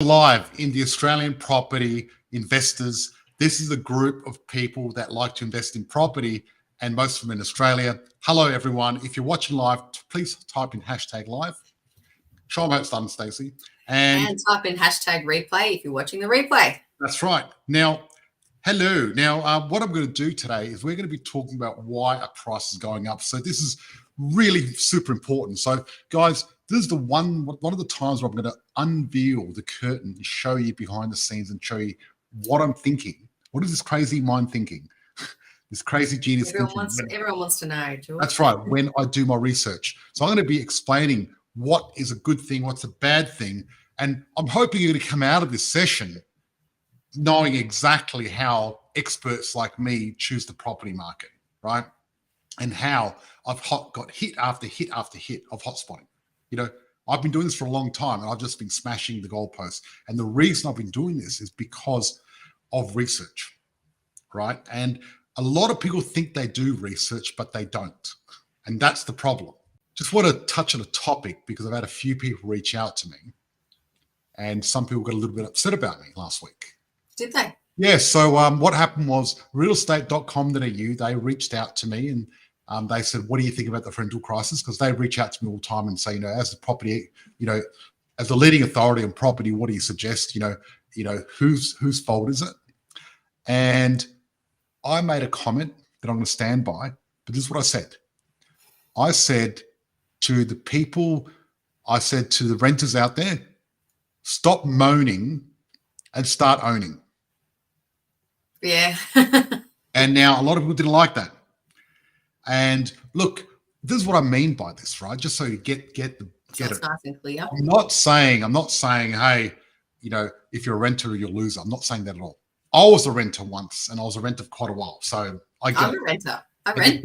Live in the Australian property investors. This is a group of people that like to invest in property, and most of them in Australia. Hello, everyone. If you're watching live, please type in #live. Show them how it's done, Stacey. And type in #replay if you're watching the replay. That's right. Now, hello. Now, what I'm going to do today is we're going to be talking about why a price is going up. So this is really super important. So, guys, this is one of the times where I'm going to unveil the curtain and show you behind the scenes and show you what I'm thinking. What is this crazy mind thinking? This crazy genius everyone thinking. Everyone wants to know, George. That's right, when I do my research. So I'm going to be explaining what is a good thing, what's a bad thing. And I'm hoping you're going to come out of this session knowing exactly how experts like me choose the property market, right? And how I've got hit after hit after hit of hotspotting. You know, I've been doing this for a long time and I've just been smashing the goalposts. And the reason I've been doing this is because of research, right? And a lot of people think they do research, but they don't. And that's the problem. Just want to touch on a topic because I've had a few people reach out to me and some people got a little bit upset about me last week. Did they? Yeah. So what happened was realestate.com.au, they reached out to me and they said, what do you think about the rental crisis? Because they reach out to me all the time and say, you know, as a property, you know, as the leading authority on property, what do you suggest? You know, whose fault is it? And I made a comment that I'm going to stand by, but this is what I said. I said to the people, I said to the renters out there, stop moaning and start owning. Yeah. And now a lot of people didn't like that. And look, this is what I mean by this, right? Just so you get it. Nice and clear. I'm not saying, hey, you know, if you're a renter, you're a loser. I'm not saying that at all. I was a renter once, and I was a renter for quite a while. So I'm a renter. I rent.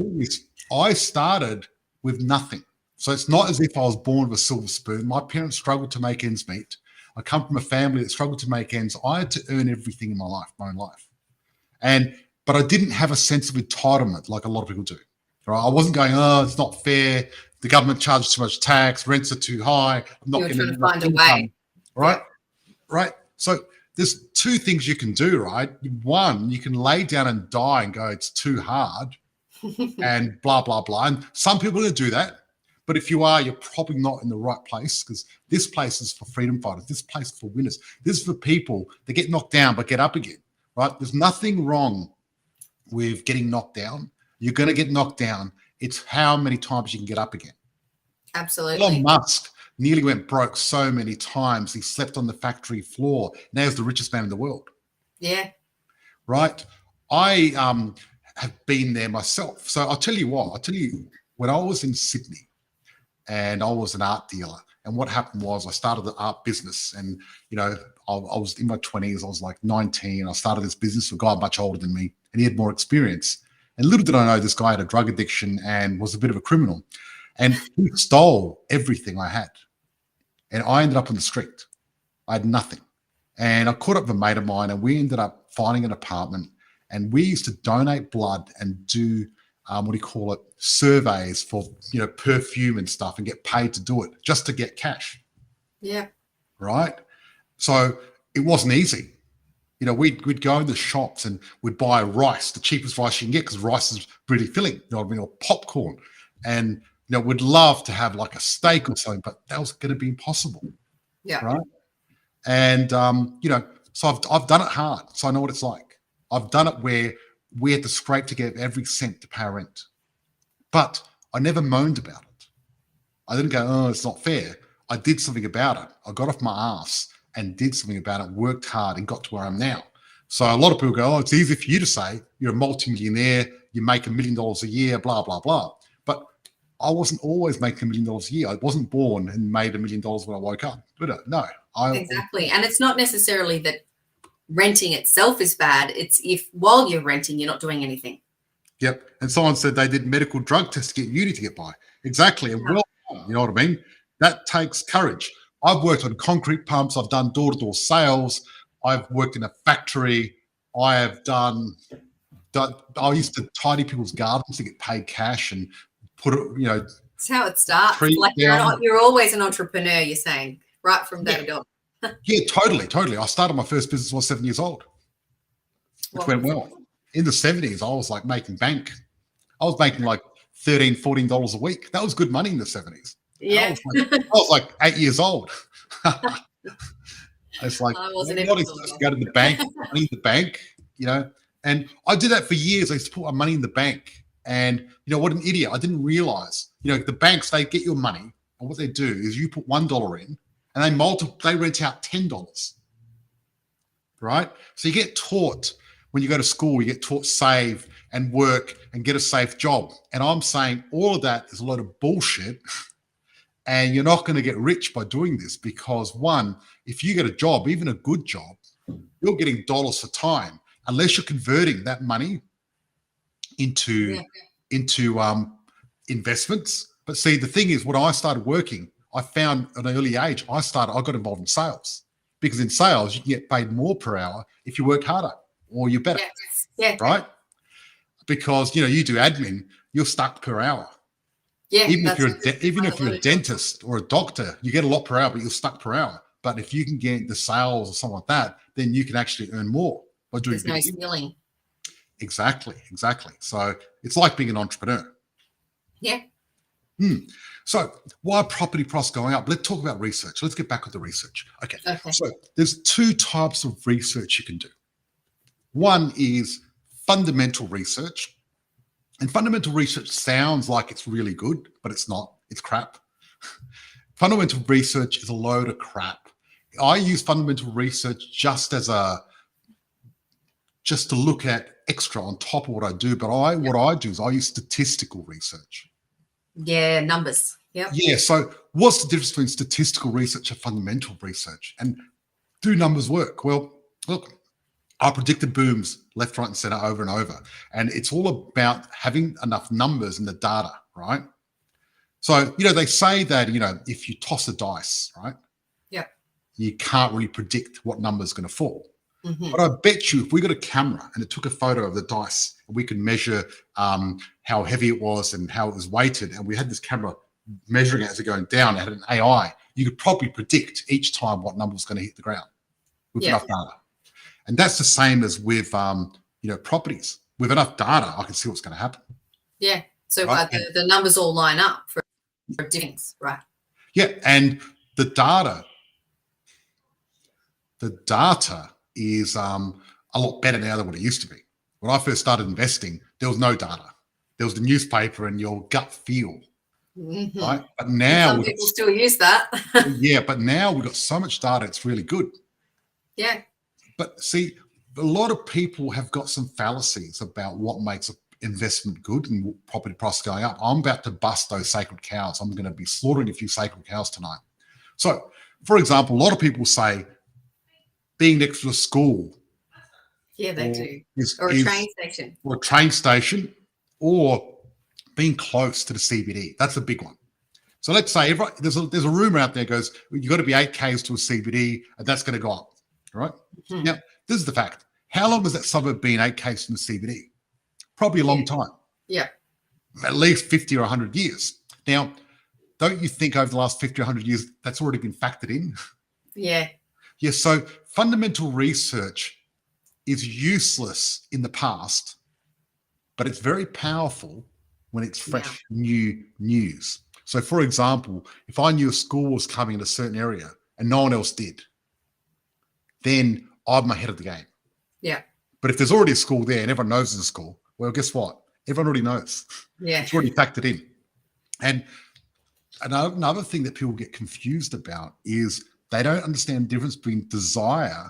I started with nothing. So it's not as if I was born with a silver spoon. My parents struggled to make ends meet. I come from a family that struggled to make ends. I had to earn everything in my own life. But I didn't have a sense of entitlement like a lot of people do. Right? I wasn't going, oh, it's not fair. The government charges too much tax. Rents are too high. I'm not going to find a way. Right? Right. So there's two things you can do, right? One, you can lay down and die and go, it's too hard and blah, blah, blah. And some people are going to do that. But if you are, you're probably not in the right place because this place is for freedom fighters. This place is for winners. This is for people that get knocked down but get up again, right? There's nothing wrong with getting knocked down. You're going to get knocked down. It's how many times you can get up again. Absolutely. Elon Musk nearly went broke so many times. He slept on the factory floor. Now he's the richest man in the world. Yeah. Right? I have been there myself. So I'll tell you what. When I was in Sydney and I was an art dealer, and what happened was I started the art business and, you know, I was in my 20s. I was like 19. I started this business with a guy much older than me and he had more experience. And little did I know this guy had a drug addiction and was a bit of a criminal. And he stole everything I had. And I ended up on the street. I had nothing. And I caught up with a mate of mine and we ended up finding an apartment. And we used to donate blood and do, surveys for, you know, perfume and stuff and get paid to do it just to get cash. Yeah. Right? So it wasn't easy. You know, we'd go in the shops and we'd buy rice, the cheapest rice you can get because rice is really filling, you know what I mean, or popcorn. And, you know, we'd love to have like a steak or something, but that was going to be impossible. Yeah. Right. And, you know, so I've done it hard. So I know what it's like. I've done it where we had to scrape to get every cent to pay rent. But I never moaned about it. I didn't go, oh, it's not fair. I did something about it. I got off my ass and did something about it, worked hard and got to where I'm now. So a lot of people go, oh, it's easy for you to say you're a multimillionaire, you make $1 million a year, blah, blah, blah. But I wasn't always making $1 million a year. I wasn't born and made $1 million when I woke up. But no. Exactly. And it's not necessarily that renting itself is bad. It's if while you're renting, you're not doing anything. Yep. And someone said they did medical drug tests to get uni to get by. Exactly. And well, you know what I mean? That takes courage. I've worked on concrete pumps. I've done door-to-door sales. I've worked in a factory. I have done I used to tidy people's gardens to get paid cash and put it, you know. That's how it starts. Like you're always an entrepreneur, you're saying, right from day dot. Yeah, totally. I started my first business when I was 7 years old. Which went well. In the 70s, I was like making bank. I was making like $13, $14 a week. That was good money in the 70s. And Yeah. I was like 8 years old. It's like, I wasn't what even is thought this? of. Go to the bank, money in the bank, And I did that for years. I used to put my money in the bank. And, what an idiot. I didn't realize, the banks, they get your money. And what they do is you put $1 in and they rent out $10. Right? So you get taught when you go to school, you get taught save and work and get a safe job. And I'm saying all of that is a lot of bullshit. And you're not going to get rich by doing this because, one, if you get a job, even a good job, you're getting dollars for time unless you're converting that money into investments. But see, the thing is, when I started working, I found at an early age, I got involved in sales because in sales, you can get paid more per hour if you work harder or you're better, right? Because, you do admin, you're stuck per hour. Yeah, even if you're a dentist or a doctor, you get a lot per hour, but you're stuck per hour. But if you can get the sales or something like that, then you can actually earn more by doing. There's no ceiling. Exactly. So it's like being an entrepreneur. Yeah. So why are property prices going up? Let's talk about research. Let's get back with the research. Okay. So there's two types of research you can do. One is fundamental research. And fundamental research sounds like it's really good, but it's not. It's crap. Fundamental research is a load of crap. I use fundamental research just to look at extra on top of what I do. But what I do is I use statistical research. Yeah, numbers. Yep. Yeah. So what's the difference between statistical research and fundamental research? And do numbers work? Well, look, I predicted booms left, right, and center over and over. And it's all about having enough numbers in the data, right? So, they say that, if you toss a dice, right? Yep. You can't really predict what number is going to fall. Mm-hmm. But I bet you if we got a camera and it took a photo of the dice, and we could measure how heavy it was and how it was weighted, and we had this camera measuring it as it going down, it had an AI, you could probably predict each time what number was going to hit the ground with enough data. And that's the same as with, properties. With enough data, I can see what's going to happen. Yeah. So right? The numbers all line up for things, right? Yeah. And the data is a lot better now than what it used to be. When I first started investing, there was no data. There was the newspaper and your gut feel. Mm-hmm. Right. But now some people still use that. Yeah. But now we've got so much data, it's really good. Yeah. But see, a lot of people have got some fallacies about what makes an investment good and property prices going up. I'm about to bust those sacred cows. I'm going to be slaughtering a few sacred cows tonight. So, for example, a lot of people say being next to a school. Yeah, they do. Or a train station. Or a train station, or being close to the CBD. That's a big one. So let's say there's a rumor out there goes, you've got to be 8 Ks to a CBD, and that's going to go up. Right? Mm-hmm. Now, this is the fact. How long has that suburb been 8 Ks from the CBD? Probably a long time. Yeah. At least 50 or 100 years. Now, don't you think over the last 50 or 100 years, that's already been factored in? Yeah. Yeah, so fundamental research is useless in the past, but it's very powerful when it's fresh, new news. So, for example, if I knew a school was coming in a certain area and no one else did, then I'm ahead of the game. Yeah. But if there's already a school there and everyone knows there's a school, well, guess what? Everyone already knows. Yeah. It's already factored in. And another thing that people get confused about is they don't understand the difference between desire,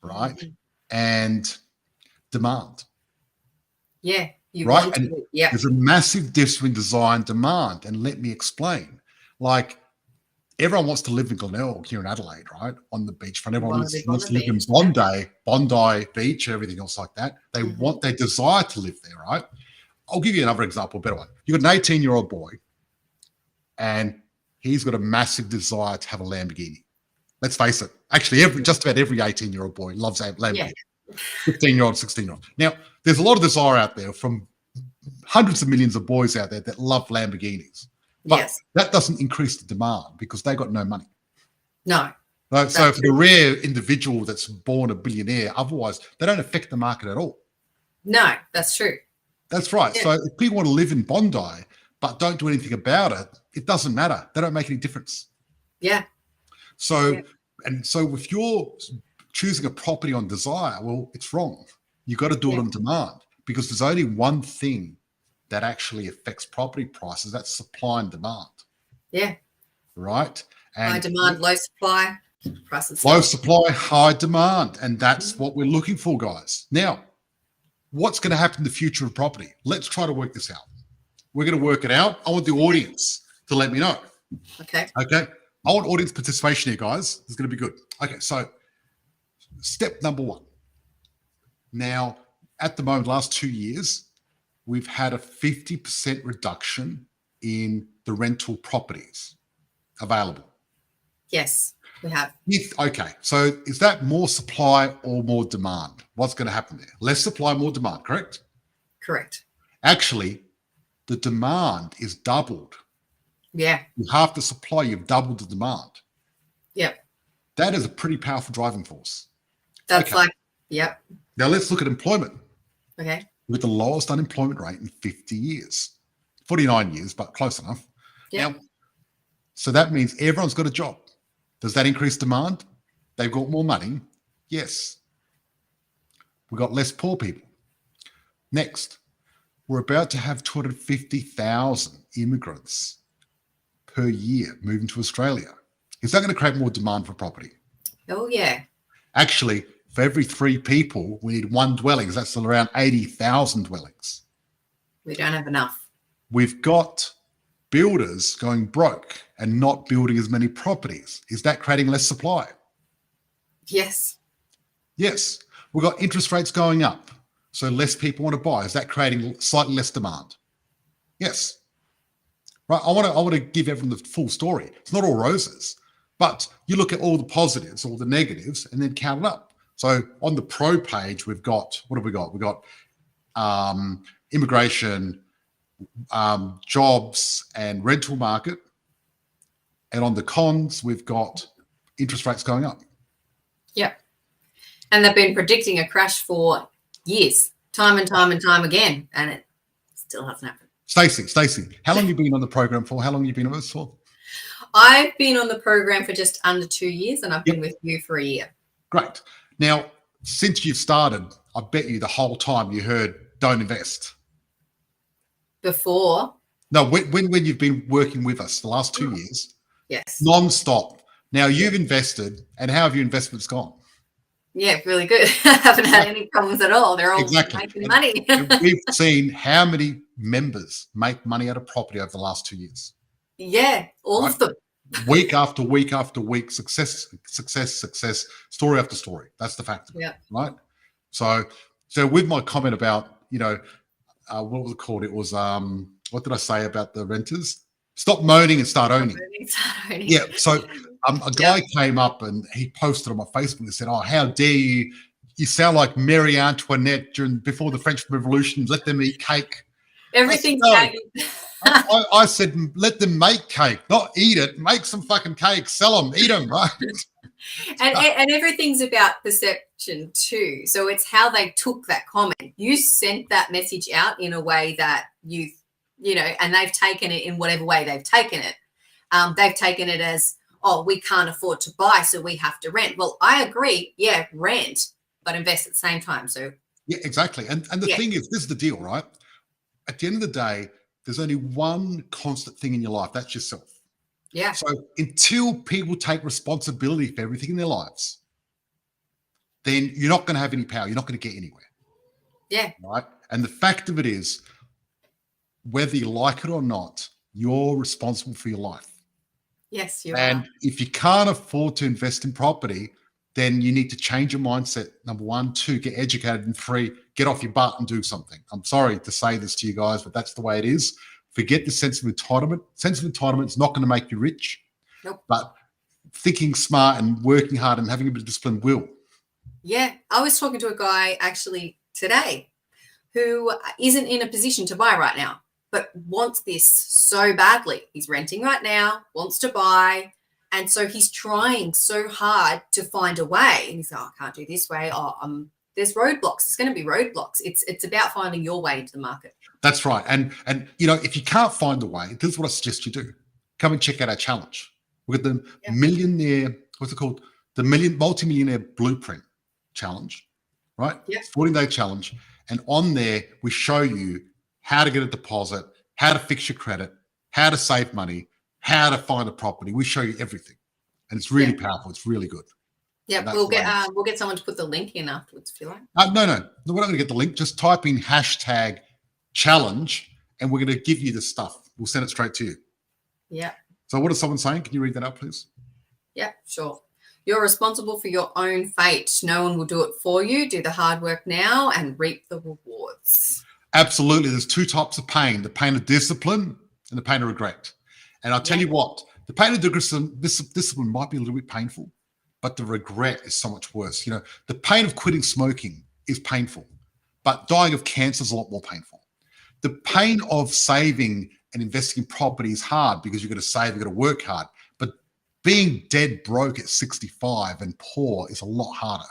right, mm-hmm. and demand. Yeah. Right? And there's a massive difference between desire and demand. And let me explain. Like, everyone wants to live in Glenelg here in Adelaide, right? On the beachfront. Everyone wants to live in Bondi Beach, everything else like that. They desire to live there, right? I'll give you another example, a better one. You've got an 18-year-old boy, and he's got a massive desire to have a Lamborghini. Let's face it. Actually, just about every 18-year-old boy loves a Lamborghini. 15-year-old, 16-year-old. Now, there's a lot of desire out there from hundreds of millions of boys out there that love Lamborghinis. But that doesn't increase the demand because they got no money. No. So for the rare individual that's born a billionaire, otherwise they don't affect the market at all. No, that's true. That's right. Yeah. So if people want to live in Bondi but don't do anything about it, it doesn't matter. They don't make any difference. Yeah. So, Yeah. and so if you're choosing a property on desire, well, it's wrong. You've got to do it on demand, because there's only one thing that actually affects property prices. That's supply and demand. Yeah. Right. And High demand, low supply, prices. low supply, high demand. And that's what we're looking for, guys. Now, what's going to happen in the future of property? Let's try to work this out. We're going to work it out. I want the audience to let me know. Okay. Okay. I want audience participation here, guys. This is going to be good. Okay. So step number one. Now, at the moment, last 2 years, we've had a 50% reduction in the rental properties available. Yes, we have. Okay. So is that more supply or more demand? What's going to happen there? Less supply, more demand, correct? Correct. Actually, the demand is doubled. Yeah. You half the supply, you've doubled the demand. Yep. That is a pretty powerful driving force. That's like, yep. Now let's look at employment. Okay. With the lowest unemployment rate in 50 years, 49 years, but close enough. Yeah. Now, so that means everyone's got a job. Does that increase demand? They've got more money. Yes. We've got less poor people. Next, we're about to have 250,000 immigrants per year moving to Australia. Is that going to create more demand for property? Oh, yeah. Actually, for every 3 people, we need 1 dwelling. That's still around 80,000 dwellings. We don't have enough. We've got builders going broke and not building as many properties. Is that creating less supply? Yes. Yes. We've got interest rates going up, so less people want to buy. Is that creating slightly less demand? Yes. Right. I want to give everyone the full story. It's not all roses, but you look at all the positives, all the negatives, and then count it up. So on the pro page, we've got, what have we got? We've got immigration, jobs, and rental market. And on the cons, we've got interest rates going up. Yep. And they've been predicting a crash for years, time and time and time again, and it still hasn't happened. Stacey, how long have you been on the program for? How long have you been with us for? I've been on the program for just under 2 years, and I've been with you for a year. Great. Now, since you've started, I bet you the whole time you heard don't invest. Before? No, when you've been working with us the last 2 years, Yes. non-stop. Now you've invested, and how have your investments gone? Yeah, really good. I haven't had any problems at all. They're all making money. And we've seen how many members make money out of property over the last 2 years. Yeah, all of them. Week after week after week, success, story after story. That's the fact. Yeah. Right. So with my comment about, what was it called? It was, what did I say about the renters? Stop moaning and start owning. Yeah. So a guy came up and he posted on my Facebook and said, "Oh, how dare you? You sound like Marie Antoinette before the French Revolution. Let them eat cake." Everything's cake. I said, let them make cake, not eat it. Make some fucking cake, sell them, eat them, right? And everything's about perception too. So it's how they took that comment. You sent that message out in a way that and they've taken it in whatever way they've taken it. They've taken it as, oh, we can't afford to buy, so we have to rent. Well, I agree. Yeah, rent, but invest at the same time. So yeah, exactly. And the thing is, this is the deal, right? At the end of the day, there's only one constant thing in your life. That's yourself. Yeah. So until people take responsibility for everything in their lives, then you're not going to have any power. You're not going to get anywhere. Yeah. Right. And the fact of it is, whether you like it or not, you're responsible for your life. Yes, you are. And if you can't afford to invest in property, then you need to change your mindset. Number 1, 2, get educated, and 3, get off your butt and do something. I'm sorry to say this to you guys, but that's the way it is. Forget the sense of entitlement. Sense of entitlement is not going to make you rich. Nope. But thinking smart and working hard and having a bit of discipline will. Yeah. I was talking to a guy actually today who isn't in a position to buy right now, but wants this so badly. He's renting right now, wants to buy, And so he's trying so hard to find a way. And he's like, oh, I can't do this way. Oh, there's roadblocks. There's going to be roadblocks. It's about finding your way into the market. That's right. And if you can't find the way, this is what I suggest you do. Come and check out our challenge. We've got the millionaire, what's it called? The multi-millionaire blueprint challenge, right? Yeah. 14-day challenge. And on there, we show you how to get a deposit, how to fix your credit, how to save money, how to find a property. We show you everything. And it's really powerful. It's really good. Yeah, we'll get someone to put the link in afterwards if you like. No, we're not going to get the link. Just type in #challenge and we're going to give you the stuff. We'll send it straight to you. Yeah. So what is someone saying? Can you read that out, please? Yeah, sure. You're responsible for your own fate. No one will do it for you. Do the hard work now and reap the rewards. Absolutely. There's two types of pain, the pain of discipline and the pain of regret. And I'll tell you what, the pain of discipline might be a little bit painful, but the regret is so much worse. The pain of quitting smoking is painful, but dying of cancer is a lot more painful. The pain of saving and investing in property is hard because you've got to save, you've got to work hard. But being dead broke at 65 and poor is a lot harder.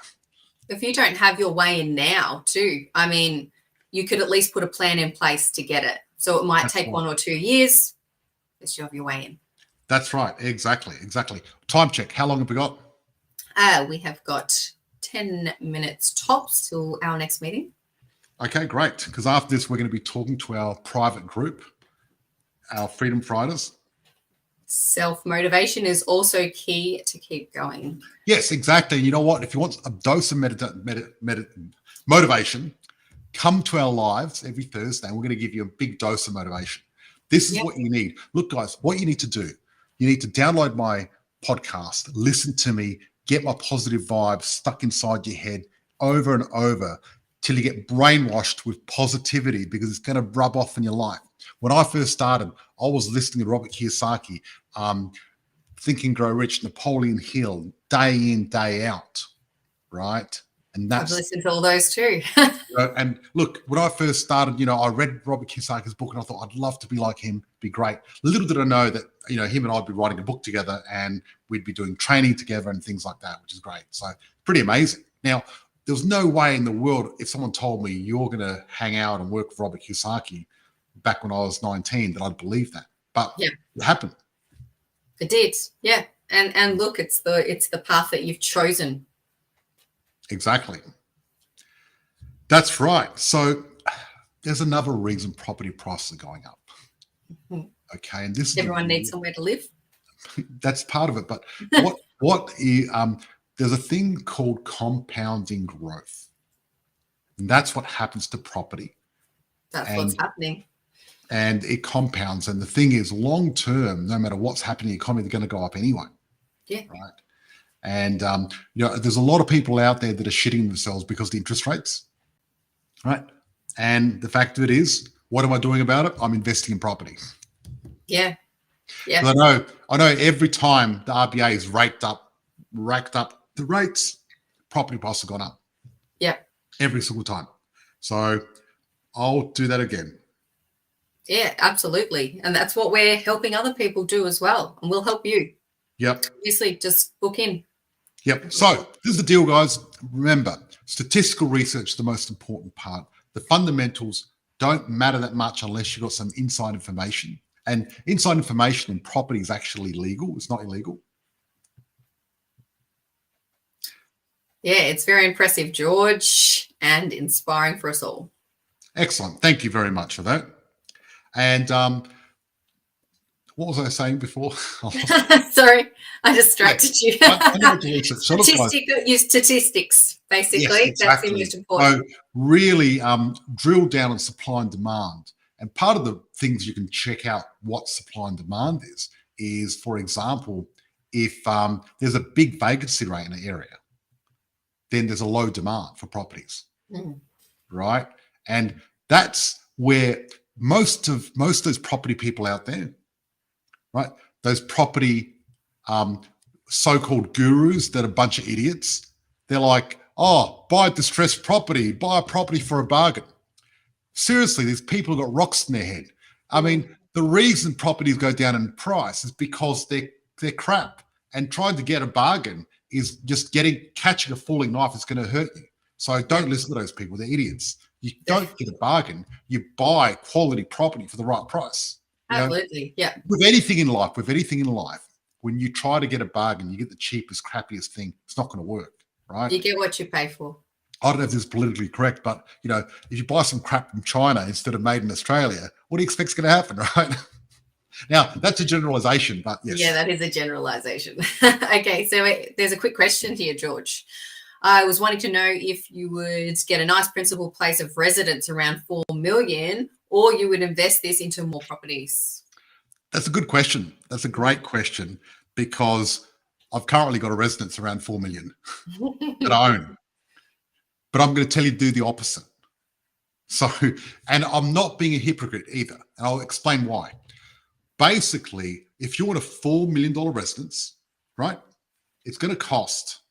If you don't have your way in now too, I mean, you could at least put a plan in place to get it. So it might take 1 or 2 years, but you have your way in. That's right. Exactly. Time check. How long have we got? We have got 10 minutes tops till our next meeting. Okay, great. Because after this, we're going to be talking to our private group, our Freedom Fighters. Self-motivation is also key to keep going. Yes, exactly. You know what? If you want a dose of motivation, come to our lives every Thursday and we're going to give you a big dose of motivation. This is what you need. Look, guys, what you need to do, you need to download my podcast, listen to me, get my positive vibes stuck inside your head over and over till you get brainwashed with positivity because it's going to rub off in your life. When I first started, I was listening to Robert Kiyosaki, Think and Grow Rich, Napoleon Hill, day in, day out, right? And that's I've listened to all those too. And look, when I first started, I read Robert Kiyosaki's book and I thought I'd love to be like him, be great. Little did I know that, him and I'd be writing a book together and we'd be doing training together and things like that, which is great. So pretty amazing. Now, there was no way in the world if someone told me you're going to hang out and work with Robert Kiyosaki back when I was 19 that I'd believe that. But it happened. It did. Yeah. And look, it's the path that you've chosen. Exactly. That's right. So there's another reason property prices are going up. Mm-hmm. Okay. And this everyone needs somewhere to live. That's part of it. But there's a thing called compounding growth. And that's what happens to property. That's what's happening. And it compounds. And the thing is, long term, no matter what's happening in the economy, they're going to go up anyway. Yeah. Right. And, there's a lot of people out there that are shitting themselves because of the interest rates. Right. And the fact of it is, what am I doing about it? I'm investing in property. Yeah. Yeah. I know every time the RBA has racked up the rates, property prices have gone up. Yeah. Every single time. So I'll do that again. Yeah, absolutely. And that's what we're helping other people do as well. And we'll help you. Yep. Obviously, just book in. Yep. So this is the deal, guys. Remember, statistical research is the most important part. The fundamentals don't matter that much unless you've got some inside information. And inside information in property is actually legal. It's not illegal. Yeah, it's very impressive, George, and inspiring for us all. Excellent. Thank you very much for that. And what was I saying before? Sorry, I distracted you. I know what you said. Use statistics, basically. Yes, exactly. That's the most important. So really drill down on supply and demand. And part of the things you can check out what supply and demand is, for example, if there's a big vacancy rate in an area, then there's a low demand for properties, right? And that's where most of those property people out there, right? Those property so-called gurus that are a bunch of idiots. They're like, oh, buy a distressed property, buy a property for a bargain. Seriously, these people have got rocks in their head. I mean, the reason properties go down in price is because they're crap. And trying to get a bargain is just catching a falling knife. It's going to hurt you. So don't listen to those people. They're idiots. You don't get a bargain. You buy quality property for the right price. Absolutely. Yeah. With anything in life, when you try to get a bargain, you get the cheapest, crappiest thing. It's not going to work, right? You get what you pay for. I don't know if this is politically correct, but if you buy some crap from China instead of made in Australia, what do you expect is going to happen, right? Now, that's a generalization, but yes. Yeah, that is a generalization. Okay, so there's a quick question here, George. I was wanting to know if you would get a nice principal place of residence around 4 million, or you would invest this into more properties. That's a good question. That's a great question, because I've currently got a residence around 4 million that I own. But I'm going to tell you to do the opposite. So, and I'm not being a hypocrite either. And I'll explain why. Basically, if you want a $4 million residence, right, it's going to cost,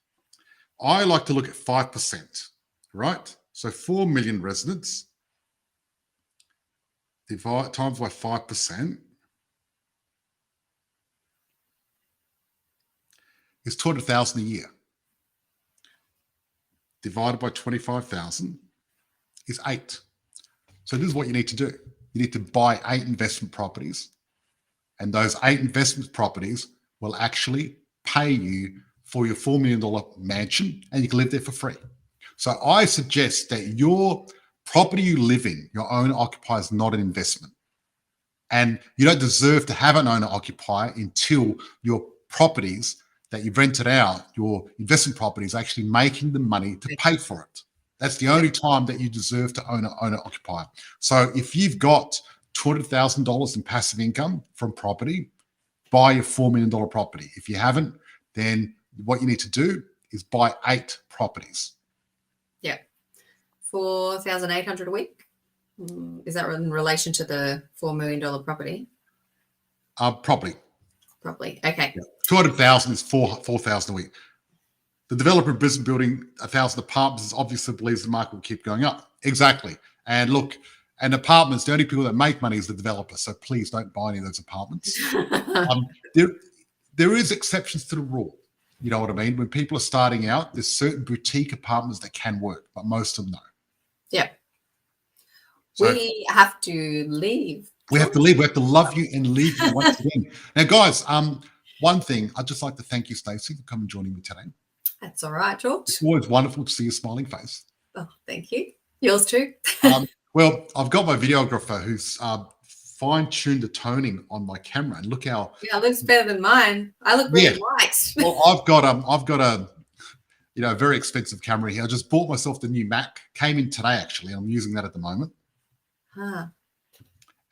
I like to look at 5%, right? So 4 million residents times by 5% is 200,000 a year. Divided by 25,000 is 8. So this is what you need to do. You need to buy 8 investment properties, and those 8 investment properties will actually pay you for your $4 million mansion, and you can live there for free. So I suggest that your property you live in, your owner occupier, is not an investment. And you don't deserve to have an owner occupier until your properties that you've rented out, your investment property, is actually making the money to pay for it. That's the only time that you deserve to own an owner occupier. So if you've got $200,000 in passive income from property, buy a $4 million property. If you haven't, then what you need to do is buy 8 properties. Yeah. 4,800 a week. Is that in relation to the $4 million property? Probably. Probably. Okay. Yeah. 200,000 is 4,000 a week. The developer in Brisbane building 1,000 apartments obviously believes the market will keep going up. Exactly. And look, and apartments, the only people that make money is the developer. So please don't buy any of those apartments. There is exceptions to the rule. You know what I mean? When people are starting out, there's certain boutique apartments that can work, but most of them no. Yeah. So we have to leave. We have to leave. We have to love you and leave you once again. Now, guys, one thing, I'd just like to thank you, Stacey, for coming and joining me today. That's all right, George. It's always wonderful to see your smiling face. Oh, thank you. Yours too. Well, I've got my videographer who's fine-tuned the toning on my camera, and look how it looks better than mine. I look really white. Well, I've got a very expensive camera here. I just bought myself the new Mac. Came in today actually. I'm using that at the moment. Huh.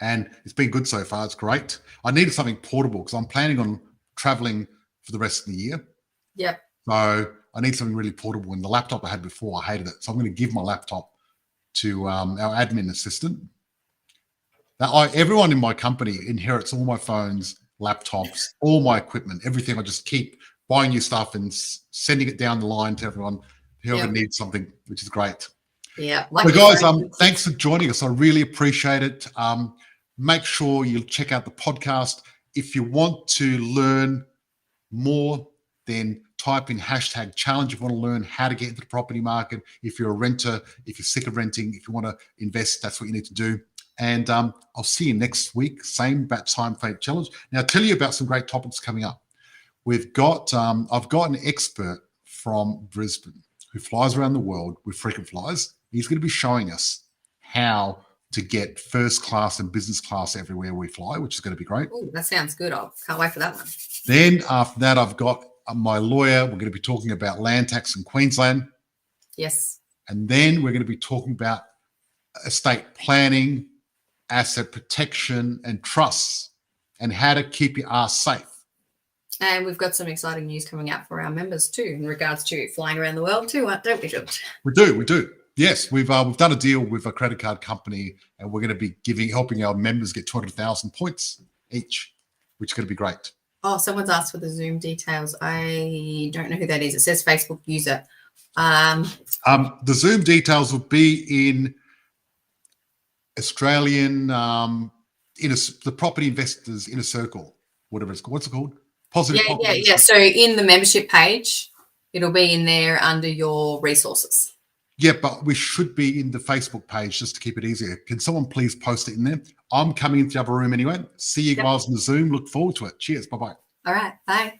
And it's been good so far. It's great. I needed something portable because I'm planning on traveling for the rest of the year. Yep. So I need something really portable. And the laptop I had before, I hated it. So I'm going to give my laptop to our admin assistant. Now, everyone in my company inherits all my phones, laptops, all my equipment, everything. I just keep buying new stuff and sending it down the line to everyone, whoever needs something, which is great. Yeah. So guys, thanks for joining us. I really appreciate it. Make sure you check out the podcast. If you want to learn more, then type in #challenge if you want to learn how to get into the property market. If you're a renter, if you're sick of renting, if you want to invest, that's what you need to do. And I'll see you next week, same bat time fate challenge. Now, I'll tell you about some great topics coming up. We've got, I've got an expert from Brisbane who flies around the world with frequent flyers. He's going to be showing us how to get first class and business class everywhere we fly, which is going to be great. Oh, that sounds good. I can't wait for that one. Then after that, I've got my lawyer. We're going to be talking about land tax in Queensland. Yes. And then we're going to be talking about estate planning, asset protection, and trusts, and how to keep your ass safe. And we've got some exciting news coming out for our members too, in regards to flying around the world too, don't we, George? We do. Yes, we've done a deal with a credit card company, and we're going to be helping our members get 200,000 points each, which is going to be great. Oh, someone's asked for the Zoom details. I don't know who that is. It says Facebook user. The Zoom details will be in Australian the property investors inner circle, whatever it's called. What's it called? Positive Yeah, Population. yeah. So in the membership page, it'll be in there under your resources. Yeah, but we should be in the Facebook page just to keep it easier. Can someone please post it in there? I'm coming into the other room anyway. See you guys in the Zoom. Look forward to it. Cheers. Bye-bye. All right. Bye.